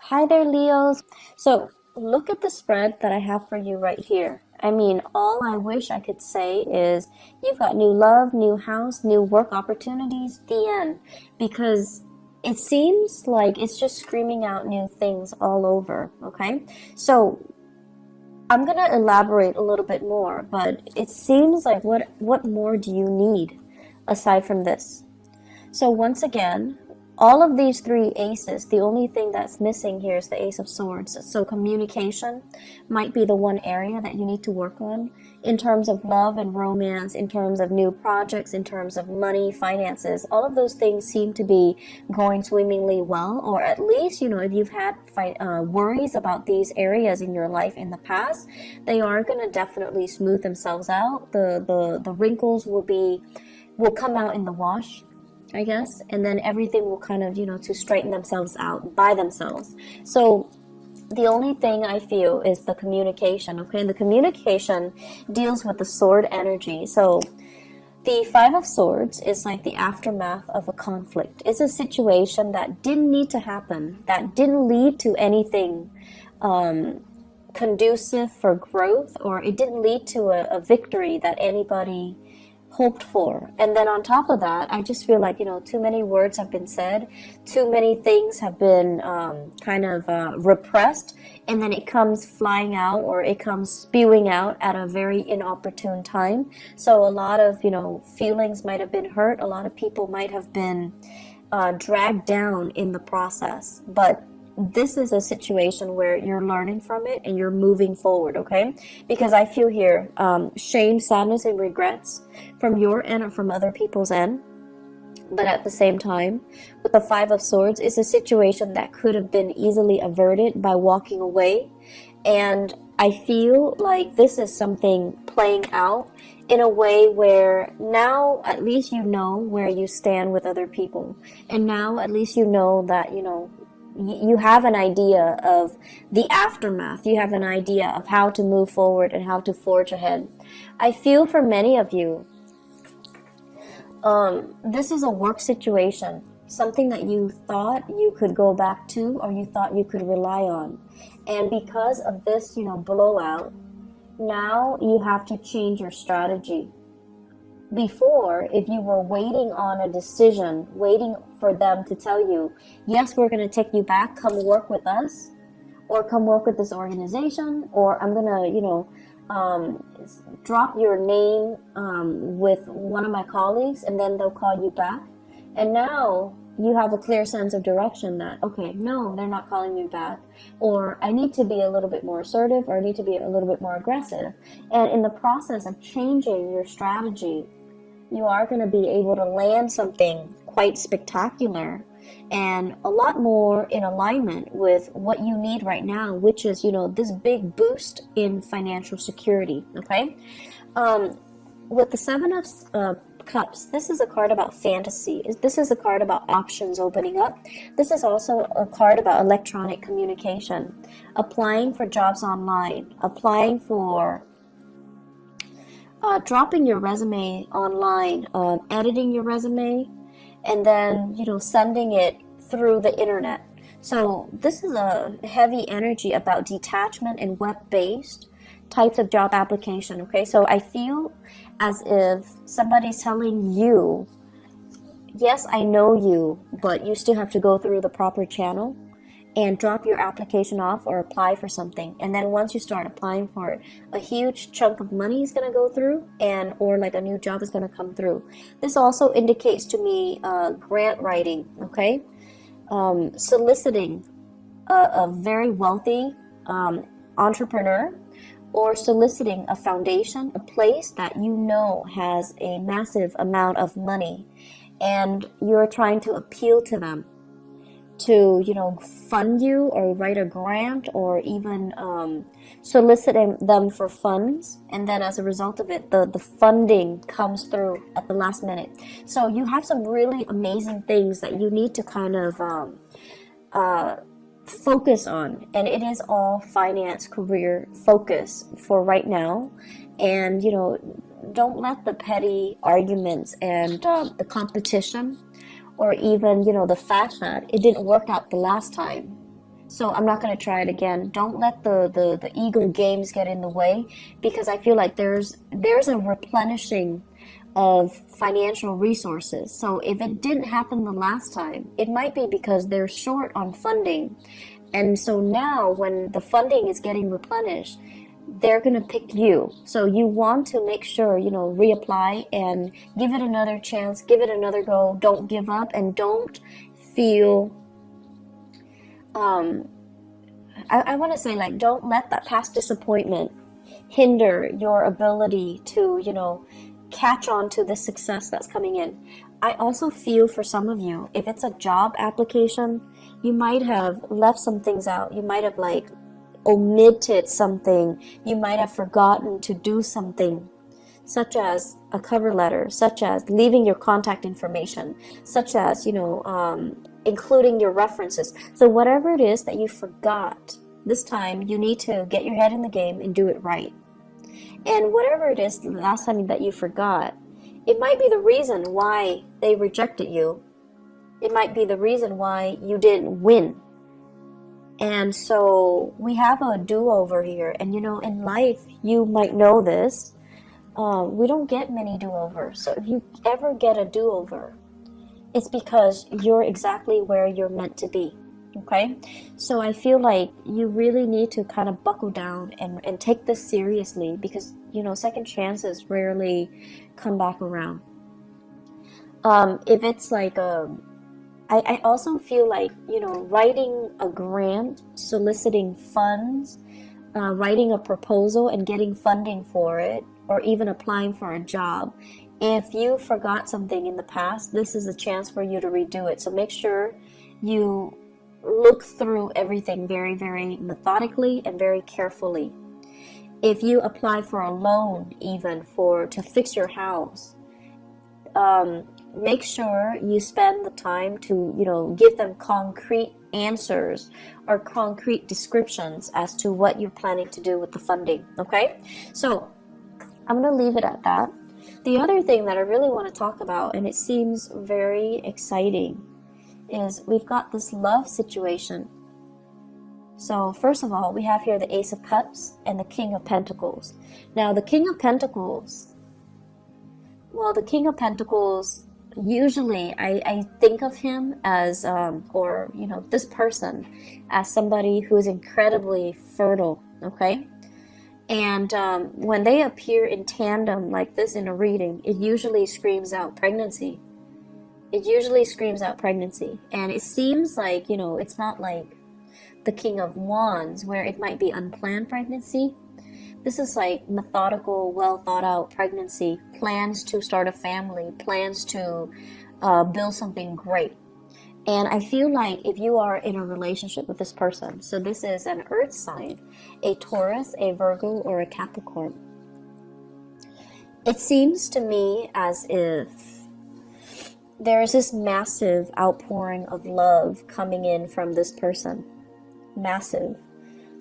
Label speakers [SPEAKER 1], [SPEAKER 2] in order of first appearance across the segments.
[SPEAKER 1] Hi there, Leos. So, look at the spread that I have for you right here. I mean, all I wish I could say is you've got new love, new house, new work opportunities, the end. Because it seems like it's just screaming out new things all over, okay? So, I'm gonna elaborate a little bit more, but it seems like what more do you need aside from this? So once again, all of these three aces, the only thing that's missing here is the Ace of Swords. So communication might be the one area that you need to work on in terms of love and romance, in terms of new projects, in terms of money, finances. All of those things seem to be going swimmingly well, or at least, if you've had worries about these areas in your life in the past, they are going to definitely smooth themselves out. The wrinkles will come out in the wash, I guess, and then everything will kind of, to straighten themselves out by themselves. So the only thing I feel is the communication, okay? And the communication deals with the sword energy. So the Five of Swords is like the aftermath of a conflict. It's a situation that didn't need to happen, that didn't lead to anything conducive for growth, or it didn't lead to a victory that anybody hoped for. And then on top of that, I just feel like, too many words have been said, too many things have been repressed, and then it comes flying out, or it comes spewing out at a very inopportune time. So a lot of, feelings might have been hurt, a lot of people might have been dragged down in the process. But this is a situation where you're learning from it and you're moving forward, okay? Because I feel here shame, sadness, and regrets from your end or from other people's end. But at the same time, with the Five of Swords, it's a situation that could have been easily averted by walking away. And I feel like this is something playing out in a way where now at least you know where you stand with other people. And now at least you know that, you have an idea of the aftermath. You have an idea of how to move forward and how to forge ahead. I feel for many of you, this is a work situation, something that you thought you could go back to or you thought you could rely on. And because of this, blowout, now you have to change your strategy. Before, if you were waiting on a decision, waiting for them to tell you, yes, we're going to take you back, come work with us, or come work with this organization, or I'm going to, drop your name with one of my colleagues, and then they'll call you back. And now you have a clear sense of direction that, okay, no, they're not calling me back, or I need to be a little bit more assertive, or I need to be a little bit more aggressive. And in the process of changing your strategy, you are going to be able to land something quite spectacular and a lot more in alignment with what you need right now, which is, this big boost in financial security, okay? With the Seven of Cups, this is a card about fantasy. This is a card about options opening up. This is also a card about electronic communication, applying for jobs online, applying for dropping your resume online, editing your resume, and then, sending it through the internet. So this is a heavy energy about detachment and web-based types of job application, okay? So I feel as if somebody's telling you, yes, I know you, but you still have to go through the proper channel and drop your application off or apply for something. And then once you start applying for it, a huge chunk of money is going to go through, or like a new job is going to come through. This also indicates to me grant writing, okay? Soliciting a very wealthy entrepreneur, or soliciting a foundation, a place that has a massive amount of money, and you're trying to appeal to them to, fund you or write a grant, or even solicit them for funds. And then as a result of it, the funding comes through at the last minute. So you have some really amazing things that you need to kind of focus on. And it is all finance career focus for right now. And, don't let the petty arguments and the competition, or even, the fact that it didn't work out the last time, So I'm not going to try it again. Don't let the ego games get in the way, because I feel like there's a replenishing of financial resources. So if it didn't happen the last time, it might be because they're short on funding. And so now when the funding is getting replenished, they're going to pick you. So you want to make sure, reapply and give it another chance, give it another go. Don't give up, and don't feel, I want to say, like, don't let that past disappointment hinder your ability to, catch on to the success that's coming in. I also feel for some of you, if it's a job application, you might have left some things out. You might have omitted something. You might have forgotten to do something, such as a cover letter, such as leaving your contact information, such as, including your references. So whatever it is that you forgot, this time you need to get your head in the game and do it right. And whatever it is the last time that you forgot, it might be the reason why they rejected you. It might be the reason why you didn't win. And so we have a do-over here. And in life, you might know this, we don't get many do-overs. So if you ever get a do-over, it's because you're exactly where you're meant to be. Okay? So I feel like you really need to kind of buckle down and take this seriously, because, second chances rarely come back around. If it's like I also feel like, writing a grant, soliciting funds, writing a proposal and getting funding for it, or even applying for a job. If you forgot something in the past, this is a chance for you to redo it. So make sure you look through everything very, very methodically and very carefully. If you apply for a loan, even to fix your house, make sure you spend the time to, give them concrete answers or concrete descriptions as to what you're planning to do with the funding. Okay? So I'm going to leave it at that. The other thing that I really want to talk about, and it seems very exciting, is we've got this love situation. So first of all, we have here the Ace of Cups and the King of Pentacles. Now the King of Pentacles, usually I think of him as, this person as somebody who is incredibly fertile, okay? And when they appear in tandem like this in a reading, it usually screams out pregnancy. And it seems like, it's not like the King of Wands, where it might be unplanned pregnancy. This is like methodical, well thought out pregnancy, plans to start a family, plans to build something great. And I feel like if you are in a relationship with this person, so this is an earth sign, a Taurus, a Virgo, or a Capricorn, it seems to me as if there is this massive outpouring of love coming in from this person. Massive.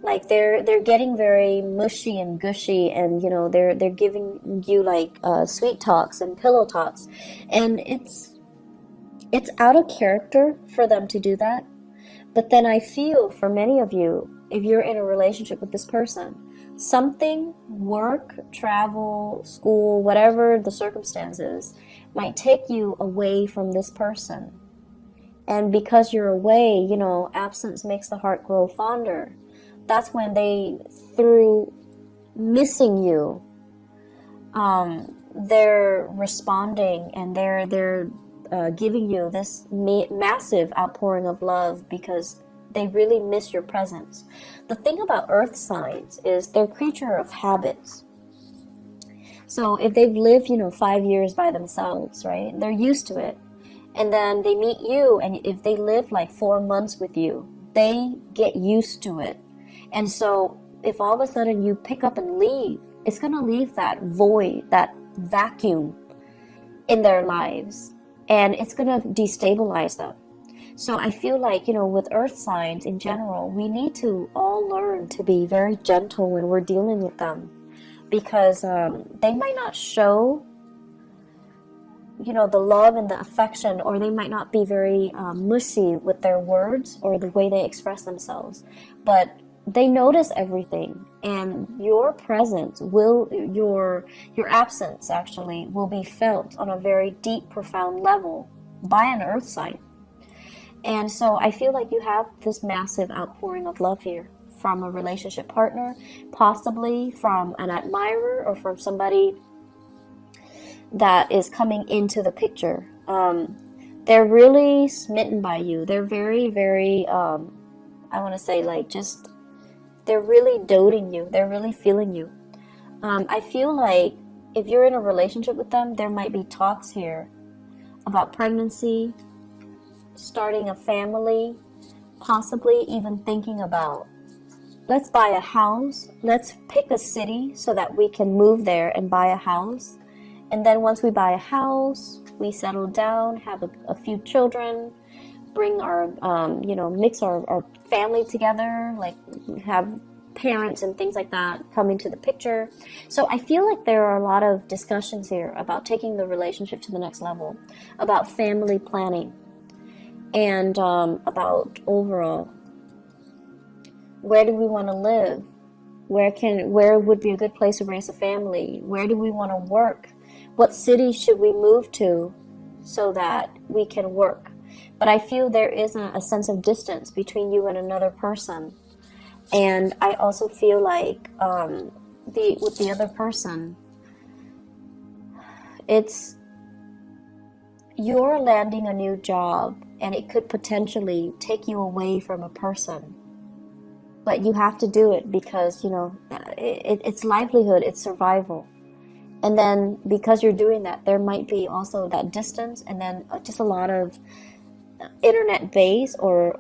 [SPEAKER 1] Like they're getting very mushy and gushy, and they're giving you like sweet talks and pillow talks, and it's out of character for them to do that. But then I feel for many of you, if you're in a relationship with this person, something, work, travel, school, whatever the circumstances, might take you away from this person. And because you're away, absence makes the heart grow fonder. That's when they, through missing you, they're responding, and they're giving you this massive outpouring of love because they really miss your presence. The thing about earth signs is they're creature of habits. So if they've lived, 5 years by themselves, right, they're used to it. And then they meet you, and if they live like 4 months with you, they get used to it. And so if all of a sudden you pick up and leave, it's going to leave that void, that vacuum in their lives, and it's going to destabilize them. So I feel like, with earth signs in general, we need to all learn to be very gentle when we're dealing with them, because they might not show the love and the affection, or they might not be very mushy with their words or the way they express themselves, but they notice everything, and your presence your absence actually will be felt on a very deep, profound level by an earth sign. And so I feel like you have this massive outpouring of love here from a relationship partner, possibly from an admirer or from somebody that is coming into the picture. They're really smitten by you. They're very, very, I want to say, like, just, they're really doting you. They're really feeling you. I feel like if you're in a relationship with them, there might be talks here about pregnancy, starting a family, possibly even thinking about, let's buy a house, let's pick a city so that we can move there and buy a house. And then once we buy a house, we settle down, have a few children, bring our, mix our family together, like have parents and things like that come into the picture. So I feel like there are a lot of discussions here about taking the relationship to the next level, about family planning, and about overall, where do we want to live? Where would be a good place to raise a family? Where do we want to work? What city should we move to so that we can work? But I feel there is a sense of distance between you and another person. And I also feel like with the other person, you're landing a new job, and it could potentially take you away from a person. But you have to do it because, it's livelihood, it's survival. And then because you're doing that, there might be also that distance, and then just a lot of internet based or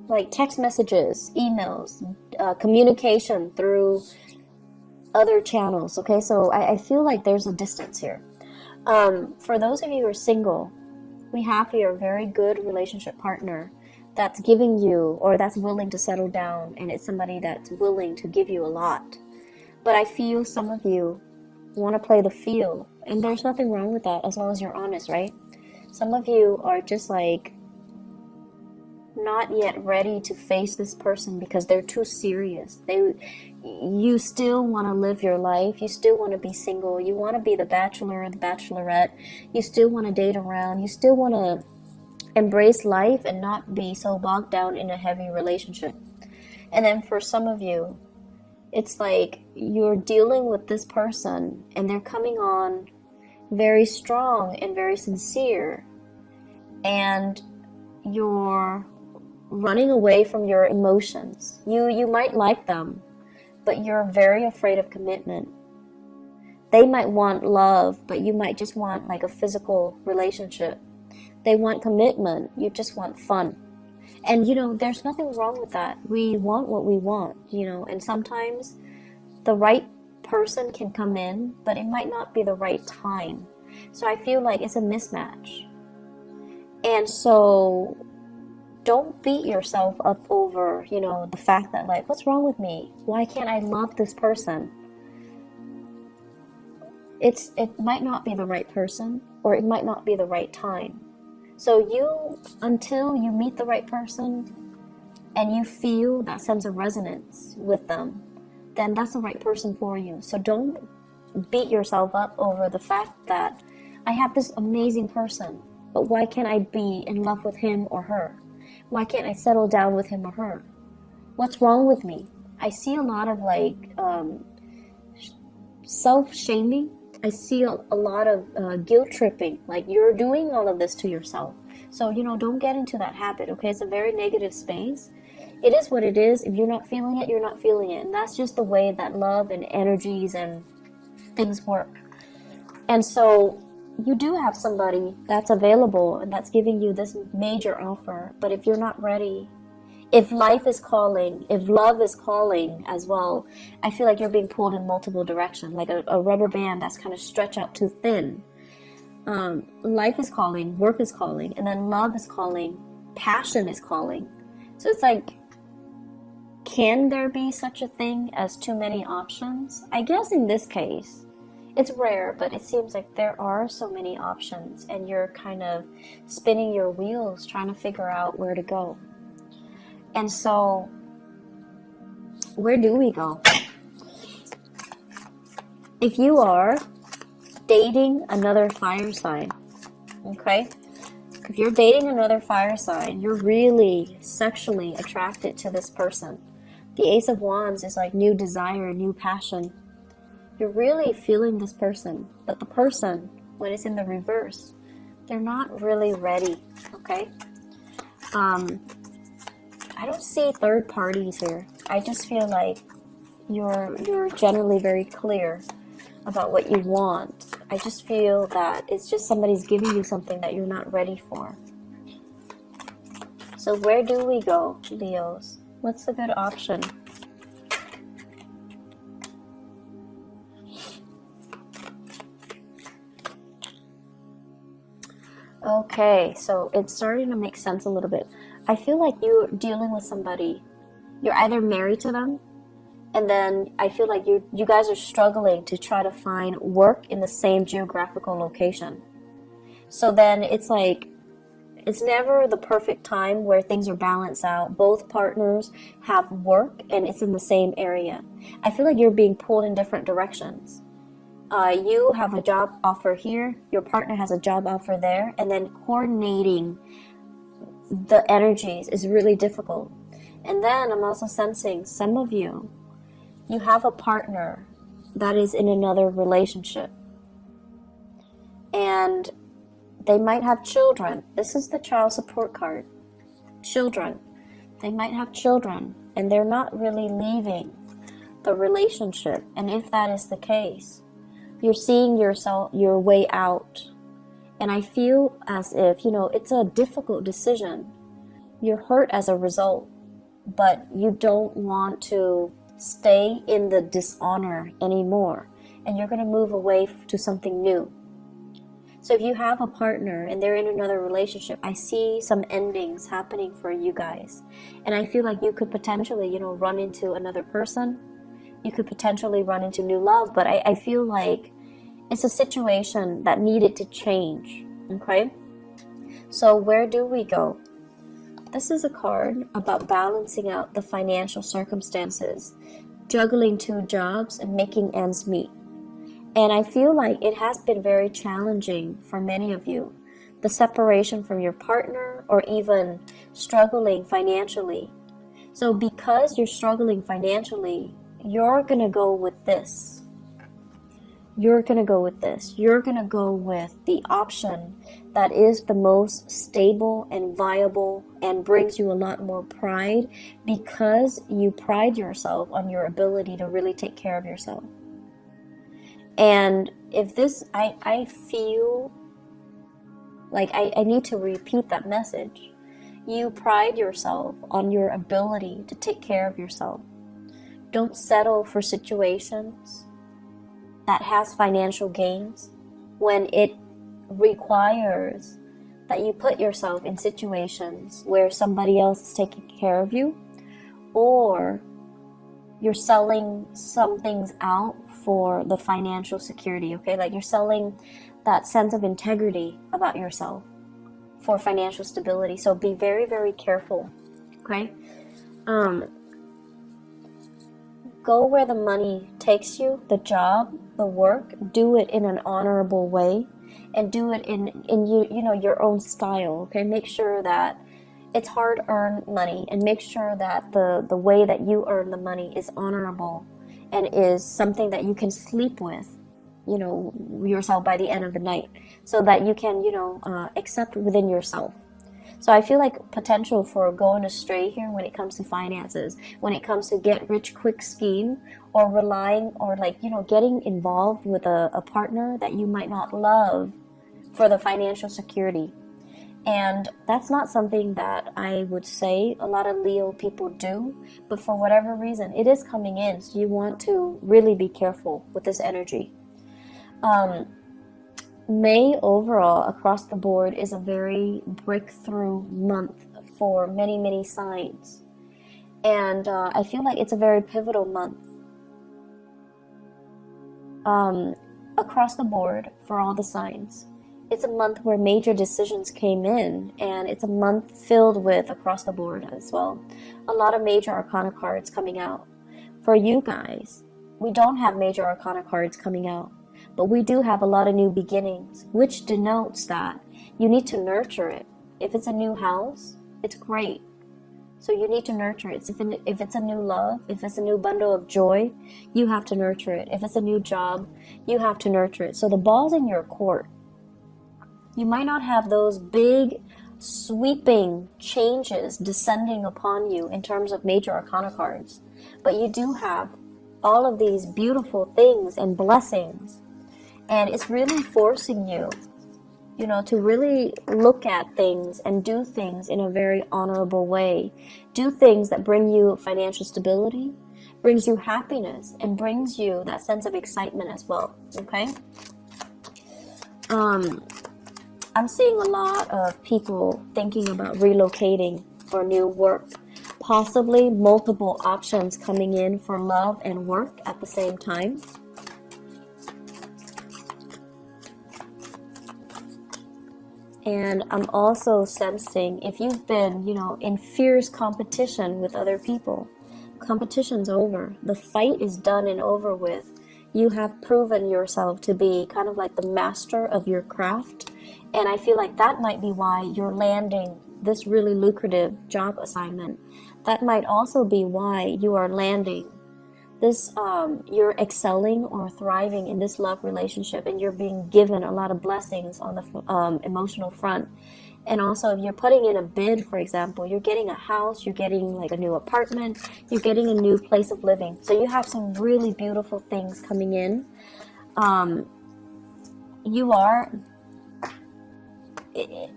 [SPEAKER 1] like text messages, emails, communication through other channels. Okay, so I feel like there's a distance here. For those of you who are single, we have here a very good relationship partner that's giving you, or that's willing to settle down, and it's somebody that's willing to give you a lot. But I feel some of you want to play the field, and there's nothing wrong with that as long as you're honest, right? Some of you are just like not yet ready to face this person because they're too serious. You still want to live your life. You still want to be single. You want to be the bachelor or the bachelorette. You still want to date around. You still want to embrace life and not be so bogged down in a heavy relationship. And then for some of you, it's like you're dealing with this person and they're coming on very strong and very sincere, and you're running away from your emotions. You might like them, but you're very afraid of commitment. They might want love, but you might just want like a physical relationship. They want commitment, you just want fun. And there's nothing wrong with that. We want what we want, and sometimes the right person can come in, but it might not be the right time. So I feel like it's a mismatch. And so don't beat yourself up over, the fact that, like, what's wrong with me? Why can't I love this person? It might not be the right person, or it might not be the right time. So until you meet the right person and you feel that sense of resonance with them, then that's the right person for you. So don't beat yourself up over the fact that I have this amazing person, but why can't I be in love with him or her? Why can't I settle down with him or her? What's wrong with me? I see a lot of self-shaming. I see a lot of guilt tripping, like you're doing all of this to yourself. So, don't get into that habit, okay? It's a very negative space. It is what it is. If you're not feeling it, you're not feeling it. And that's just the way that love and energies and things work. And so you do have somebody that's available and that's giving you this major offer. But if you're not ready, if life is calling, if love is calling as well, I feel like you're being pulled in multiple directions, like a rubber band that's kind of stretched out too thin. Life is calling, work is calling, and then love is calling, passion is calling. So it's like, can there be such a thing as too many options? I guess in this case, It's rare, but it seems like there are so many options, and you're kind of spinning your wheels trying to figure out where to go. And so, where do we go? If you are dating another fire sign, okay? If you're dating another fire sign, you're really sexually attracted to this person. The Ace of Wands is like new desire, new passion. You're really feeling this person, but the person, when it's in the reverse, they're not really ready, okay? I don't see third parties here. I just feel like you're generally very clear about what you want. I just feel that it's just somebody's giving you something that you're not ready for. So where do we go, Leos? What's a good option? Okay, so it's starting to make sense a little bit. I feel like you're dealing with somebody. You're either married to them, and then I feel like you guys are struggling to try to find work in the same geographical location. So then it's like, it's never the perfect time where things are balanced out. Both partners have work and it's in the same area. I feel like you're being pulled in different directions. You have a job offer here, your partner has a job offer there, and then coordinating the energies is really difficult. And then I'm also sensing some of you have a partner that is in another relationship. And they might have children. This is the child support card. Children. They might have children, and they're not really leaving the relationship. And if that is the case, you're seeing your way out. And I feel as if, it's a difficult decision. You're hurt as a result, but you don't want to stay in the dishonor anymore. And you're going to move away to something new. So if you have a partner and they're in another relationship, I see some endings happening for you guys. And I feel like you could potentially, run into another person. You could potentially run into new love, but I feel like it's a situation that needed to change, okay? So where do we go? This is a card about balancing out the financial circumstances, juggling two jobs, and making ends meet. And I feel like it has been very challenging for many of you. The separation from your partner or even struggling financially. So because you're struggling financially, you're going to go with this. You're going to go with this. You're going to go with the option that is the most stable and viable and brings you a lot more pride because you pride yourself on your ability to really take care of yourself. And if this, I feel like I need to repeat that message. You pride yourself on your ability to take care of yourself. Don't settle for situations that has financial gains when it requires that you put yourself in situations where somebody else is taking care of you, or you're selling some things out for the financial security, okay? Like you're selling that sense of integrity about yourself for financial stability. So be very, very careful, okay? Go where the money takes you, the job, the work. Do it in an honorable way, and do it in your own style. Okay, make sure that it's hard-earned money, and make sure that the way that you earn the money is honorable and is something that you can sleep with, yourself by the end of the night, so that you can accept within yourself. So I feel like potential for going astray here when it comes to finances, when it comes to get rich quick scheme, or relying or getting involved with a partner that you might not love for the financial security. And that's not something that I would say a lot of Leo people do, but for whatever reason, it is coming in. So you want to really be careful with this energy. May overall across the board is a very breakthrough month for many, many signs. And I feel like it's a very pivotal month. across the board for all the signs. It's a month where major decisions came in, and it's a month filled with across the board as well. A lot of major arcana cards coming out. For you guys, we don't have major arcana cards coming out, but we do have a lot of new beginnings, which denotes that you need to nurture it. If it's a new house, it's great. So you need to nurture it. If it's a new love, if it's a new bundle of joy, you have to nurture it. If it's a new job, you have to nurture it. So the ball's in your court. You might not have those big, sweeping changes descending upon you in terms of major arcana cards, but you do have all of these beautiful things and blessings. And it's really forcing you, to really look at things and do things in a very honorable way. Do things that bring you financial stability, brings you happiness, and brings you that sense of excitement as well, okay? I'm seeing a lot of people thinking about relocating for new work. Possibly multiple options coming in for love and work at the same time. And I'm also sensing if you've been, in fierce competition with other people, competition's over. The fight is done and over with. You have proven yourself to be kind of like the master of your craft. And I feel like that might be why you're landing this really lucrative job assignment. That might also be why you are landing this, you're excelling or thriving in this love relationship, and you're being given a lot of blessings on the emotional front. And also, if you're putting in a bid, for example, you're getting a house, you're getting like a new apartment, you're getting a new place of living. So you have some really beautiful things coming in.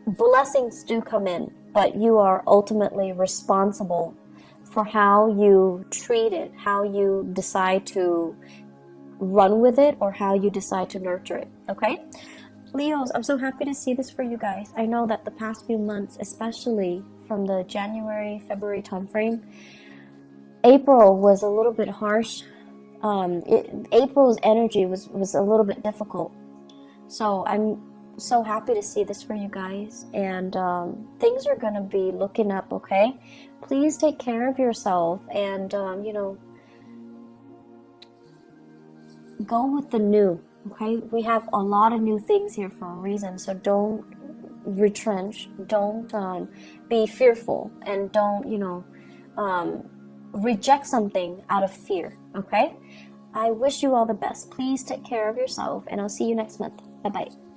[SPEAKER 1] Blessings do come in, but you are ultimately responsible for how you treat it, how you decide to run with it, or how you decide to nurture it, okay? Leos, I'm so happy to see this for you guys. I know that the past few months, especially from the January, February timeframe, April was a little bit harsh. April's energy was a little bit difficult. So I'm so happy to see this for you guys, and things are gonna be looking up, okay? Please take care of yourself, and go with the new, okay? We have a lot of new things here for a reason, so don't retrench, don't be fearful, and don't reject something out of fear, okay? I wish you all the best. Please take care of yourself, and I'll see you next month. Bye bye.